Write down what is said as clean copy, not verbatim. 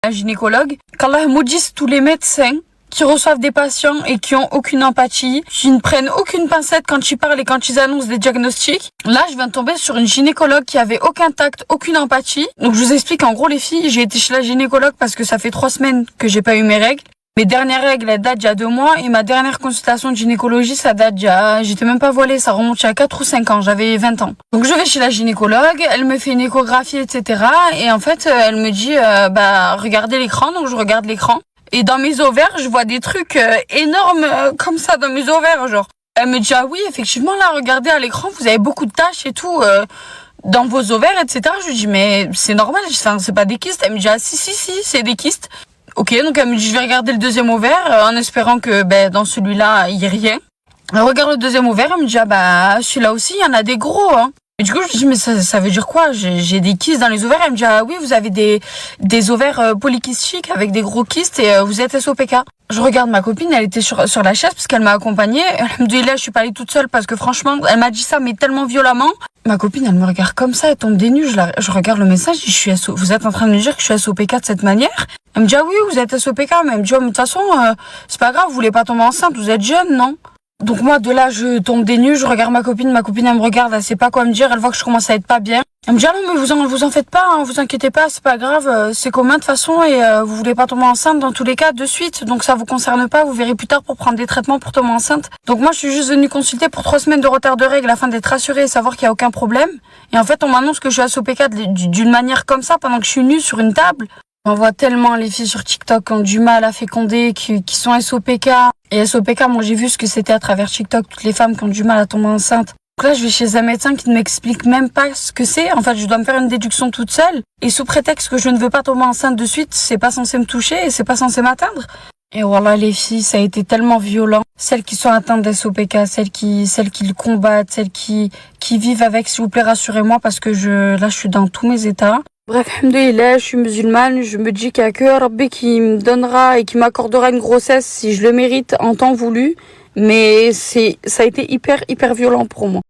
la gynécologue, qu'Allah maudisse tous les médecins qui reçoivent des patients et qui ont aucune empathie, qui ne prennent aucune pincette quand ils parlent et quand ils annoncent des diagnostics. Là, je viens de tomber sur une gynécologue qui avait aucun tact, aucune empathie. Donc, je vous explique, en gros, les filles, j'ai été chez la gynécologue parce que ça fait 3 semaines que j'ai pas eu mes règles. Mes dernières règles, elles datent d'il y a 2 mois et ma dernière consultation de gynécologie, ça date j'étais même pas voilée, ça remonte il y a 4 ou 5 ans, j'avais 20 ans. Donc je vais chez la gynécologue, elle me fait une échographie, etc. Et en fait, elle me dit, regardez l'écran, donc je regarde l'écran. Et dans mes ovaires, je vois des trucs énormes comme ça dans mes ovaires, genre. Elle me dit, ah oui, effectivement, là, regardez à l'écran, vous avez beaucoup de taches et tout dans vos ovaires, etc. Je lui dis, mais c'est normal, c'est pas des kystes. Elle me dit, ah si, c'est des kystes. Ok, donc elle me dit, je vais regarder le deuxième ovaire en espérant que dans celui-là, il y ait rien. Elle regarde le deuxième ovaire, elle me dit, celui-là aussi, il y en a des gros, hein. Et du coup, je me dis, mais ça veut dire quoi? J'ai des kystes dans les ovaires. Elle me dit, ah oui, vous avez des ovaires polykystiques avec des gros kystes et vous êtes SOPK. Je regarde ma copine, elle était sur la chaise parce qu'elle m'a accompagnée. Elle me dit, là, je suis pas allée toute seule parce que franchement, elle m'a dit ça, mais tellement violemment. Ma copine, elle me regarde comme ça, elle tombe des nues. Je regarde le message, je dis, vous êtes en train de me dire que je suis SOPK de cette manière? Elle me dit, ah oui, vous êtes SOPK. Mais elle me dit, oh, mais de toute façon, c'est pas grave, vous voulez pas tomber enceinte, vous êtes jeune, non? Donc moi, de là, je tombe des nues, je regarde ma copine, elle me regarde, elle sait pas quoi me dire, elle voit que je commence à être pas bien. Elle me dit, ah non, mais vous en faites pas, hein, vous inquiétez pas, c'est pas grave, c'est commun de toute façon et vous voulez pas tomber enceinte dans tous les cas de suite, donc ça vous concerne pas, vous verrez plus tard pour prendre des traitements pour tomber enceinte. Donc moi, je suis juste venue consulter pour 3 semaines de retard de règles afin d'être rassurée et savoir qu'il y a aucun problème. Et en fait, on m'annonce que je suis SOPK d'une manière comme ça pendant que je suis nue sur une table. On voit tellement les filles sur TikTok qui ont du mal à féconder, qui sont SOPK. Et SOPK, moi j'ai vu ce que c'était à travers TikTok, toutes les femmes qui ont du mal à tomber enceinte. Donc là, je vais chez un médecin qui ne m'explique même pas ce que c'est. En fait, je dois me faire une déduction toute seule. Et sous prétexte que je ne veux pas tomber enceinte de suite, c'est pas censé me toucher et c'est pas censé m'atteindre. Et voilà, les filles, ça a été tellement violent. Celles qui sont atteintes d'SOPK, celles qui le combattent, celles qui vivent avec, s'il vous plaît, rassurez-moi parce que là, je suis dans tous mes états. Bref, alhamdoulilah, je suis musulmane, je me dis qu'il n'y a que Rabbi qui me donnera et qui m'accordera une grossesse si je le mérite en temps voulu. Mais ça a été hyper violent pour moi.